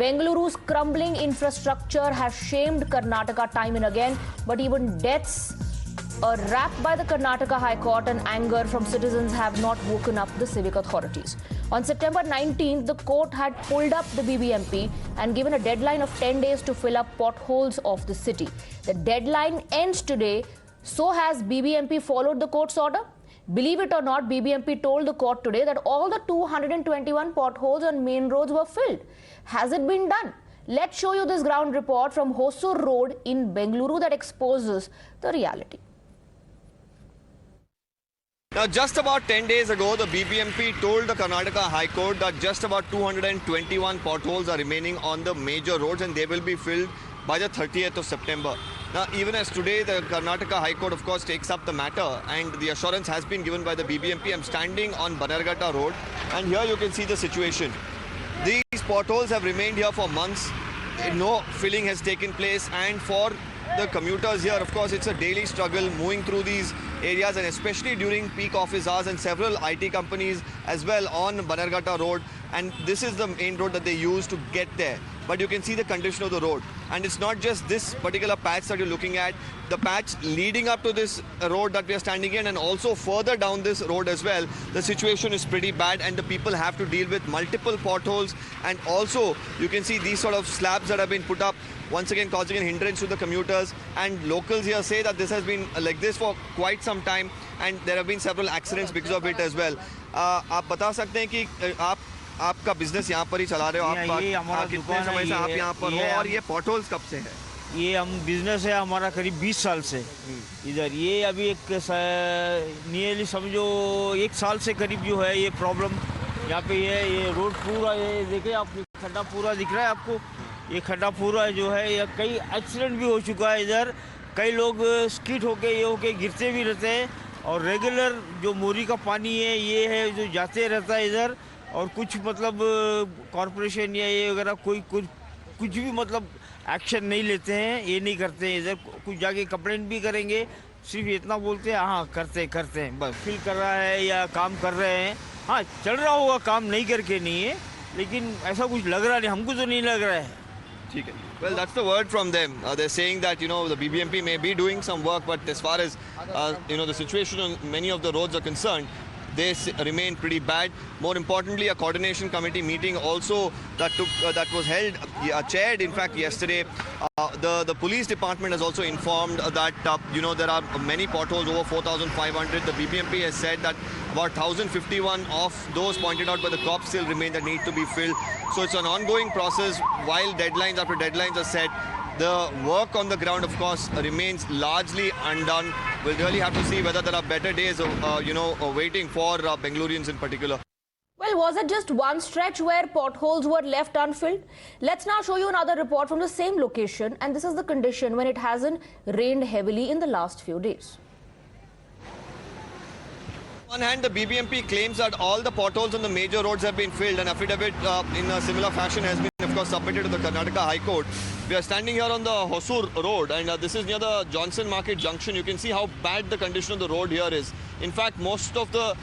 Bengaluru's crumbling infrastructure has shamed Karnataka time and again, but even deaths wrapped by the Karnataka High Court and anger from citizens have not woken up the civic authorities. On September 19th, the court had pulled up the BBMP and given a deadline of 10 days to fill up potholes of the city. The deadline ends today. So has BBMP followed the court's order? Believe it or not, BBMP told the court today that all the 221 potholes on main roads were filled. Has it been done? Let's show you this ground report from Hosur Road in Bengaluru that exposes the reality. Now, just about 10 days ago, the BBMP told the Karnataka High Court that just about 221 potholes are remaining on the major roads and they will be filled by the 30th of September. Now, even as today, the Karnataka High Court, of course, takes up the matter and the assurance has been given by the BBMP. I'm standing on Banargata Road and here you can see the situation. These potholes have remained here for months. No filling has taken place, and for the commuters here, of course, it's a daily struggle moving through these areas, and especially during peak office hours, and several IT companies as well on Banargata Road, and this is the main road that they use to get there. But you can see the condition of the road, and it's not just this particular patch that you're looking at. The patch leading up to this road that we are standing in, and also further down this road as well, the situation is pretty bad and the people have to deal with multiple potholes, and also you can see these sort of slabs that have been put up, once again causing a hindrance to the commuters. And locals here say that this has been like this for quite some time and there have been several accidents because of it as well. आप बता सकते हैं कि आपका business यहाँ पर ही चला रहे हो, आप कितने समय से आप यहाँ पर हो और ये पॉटहोल्स कब से है? ये हम बिजनेस है हमारा करीब 20 साल से इधर। ये अभी एक नियरली समझो 1 साल से करीब जो है ये प्रॉब्लम यहाँ पे ये रोड पूरा, ये देखिए आपको खड्डा पूरा दिख रहा है आपको, ये खड्डा पूरा जो है, या कई एक्सीडेंट भी हो चुका है इधर। कई लोग स्किड होके ये होके गिरते भी रहते हैं, और रेगुलर जो मोरी का पानी है ये है जो जाते रहता है इधर, और कुछ मतलब कॉरपोरेशन या ये वगैरह कुछ भी मतलब एक्शन नहीं लेते हैं, ये नहीं करते हैं इधर। कुछ जाके कंप्लेंट भी करेंगे, सिर्फ इतना बोलते हैं हाँ करते हैं, बस फील कर रहा है या काम कर रहे हैं। हाँ चल रहा होगा काम, नहीं करके नहीं है, लेकिन ऐसा कुछ लग रहा नहीं, हमको तो नहीं लग रहा है। ठीक है, well, that's the word from them. They're saying that, you know, the BBMP may be doing some work, but as far as, you know, the situation on many of the roads are concerned, they remain pretty bad. More importantly, a coordination committee meeting also that was held, chaired in fact yesterday. The police department has also informed that you know, there are many potholes, over 4,500. The BBMP has said that about 1,051 of those pointed out by the cops still remain that need to be filled. So it's an ongoing process while deadlines after deadlines are set. The work on the ground, of course, remains largely undone. We'll really have to see whether there are better days, you know, waiting for Bengalurians in particular. Well, was it just one stretch where potholes were left unfilled? Let's now show you another report from the same location, and this is the condition when it hasn't rained heavily in the last few days. On one hand, the BBMP claims that all the potholes on the major roads have been filled. An affidavit in a similar fashion has been, of course, submitted to the Karnataka High Court. We are standing here on the Hosur Road, and this is near the Johnson Market Junction. You can see how bad the condition of the road here is. In fact, most of the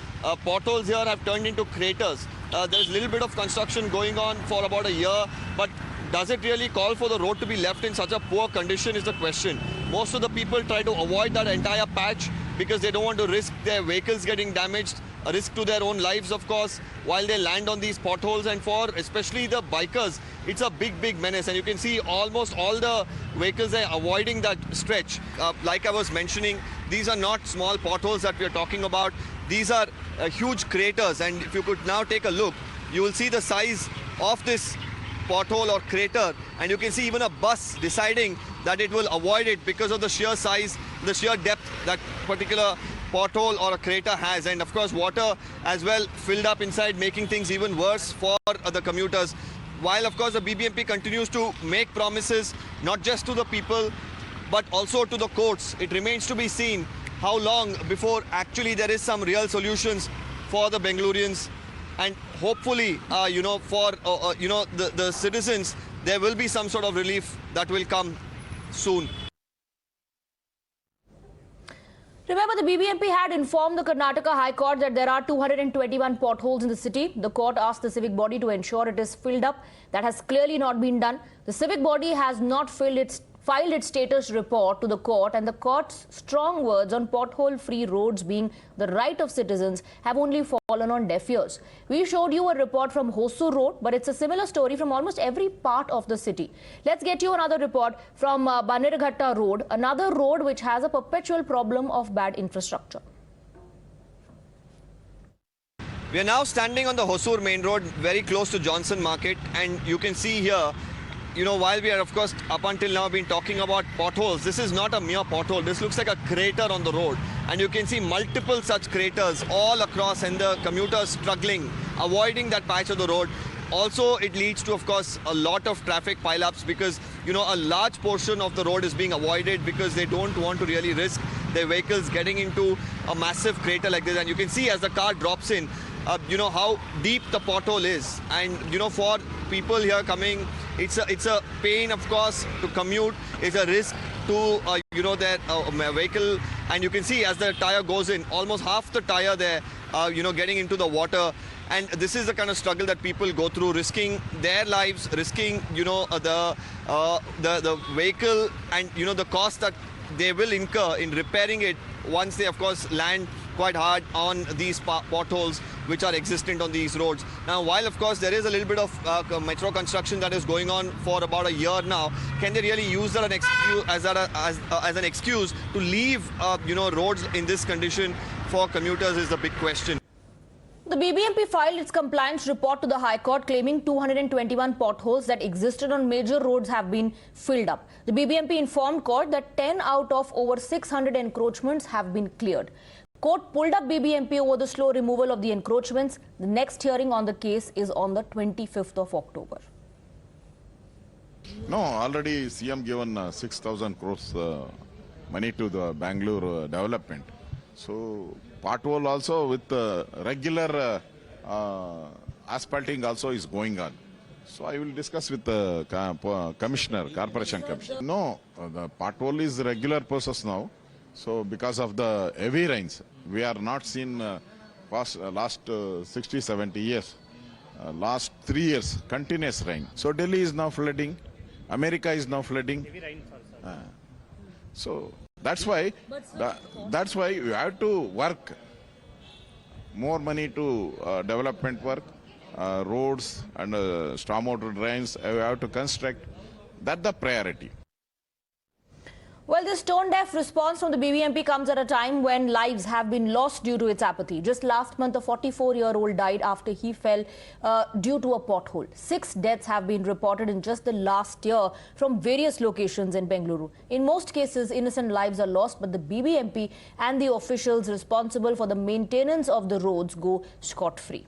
potholes here have turned into craters. There's a little bit of construction going on for about a year, but does it really call for the road to be left in such a poor condition is the question. Most of the people try to avoid that entire patch because they don't want to risk their vehicles getting damaged, a risk to their own lives, of course, while they land on these potholes. And for especially the bikers, it's a big menace. And you can see almost all the vehicles are avoiding that stretch. Like I was mentioning, these are not small potholes that we are talking about. These are huge craters. And if you could now take a look, you will see the size of this pothole or crater, and you can see even a bus deciding that it will avoid it because of the sheer size, the sheer depth that particular pothole or a crater has. And of course water as well filled up inside, making things even worse for the commuters. While of course the BBMP continues to make promises not just to the people but also to the courts, it remains to be seen how long before actually there is some real solutions for the Bengalurians. And hopefully, you know, for you know, the citizens, there will be some sort of relief that will come soon. Remember, the BBMP had informed the Karnataka High Court that there are 221 potholes in the city. The court asked the civic body to ensure it is filled up. That has clearly not been done. The civic body has not filed its status report to the court, and the court's strong words on pothole-free roads being the right of citizens have only fallen on deaf ears. We showed you a report from Hosur Road, but it's a similar story from almost every part of the city. Let's get you another report from Banargata Road, another road which has a perpetual problem of bad infrastructure. We are now standing on the Hosur main road, very close to Johnson Market, and you can see here, while we are, of course, up until now been talking about potholes, this is not a mere pothole. This looks like a crater on the road. And you can see multiple such craters all across, and the commuters struggling, avoiding that patch of the road. Also, it leads to, of course, a lot of traffic pileups because, a large portion of the road is being avoided because they don't want to really risk their vehicles getting into a massive crater like this. And you can see as the car drops in, how deep the pothole is. And, for people here coming, it's a pain, of course, to commute. It's a risk to, their vehicle. And you can see as the tire goes in, almost half the tire there, getting into the water. And this is the kind of struggle that people go through, risking their lives, risking, the vehicle and, the cost that they will incur in repairing it once they, of course, land quite hard on these potholes which are existent on these roads. Now, while, of course, there is a little bit of metro construction that is going on for about a year now, can they really use that as an excuse to leave, roads in this condition for commuters is the big question. The BBMP filed its compliance report to the High Court claiming 221 potholes that existed on major roads have been filled up. The BBMP informed court that 10 out of over 600 encroachments have been cleared. Court pulled up BBMP over the slow removal of the encroachments. The next hearing on the case is on the 25th of October. No, already CM given 6,000 crores money to the Bengaluru development. So pothole also with regular asphalting also is going on. So I will discuss with the corporation commissioner. No, the pothole is regular process now. So because of the heavy rains, we are not seen last 60, 70 years. Last 3 years, continuous rain. So Delhi is now flooding. America is now flooding. Heavy rain also. So that's why you have to work more money to development work, roads and stormwater drains. You have to construct. That's the priority. Well, this tone-deaf response from the BBMP comes at a time when lives have been lost due to its apathy. Just last month, a 44-year-old died after he fell due to a pothole. 6 deaths have been reported in just the last year from various locations in Bengaluru. In most cases, innocent lives are lost, but the BBMP and the officials responsible for the maintenance of the roads go scot-free.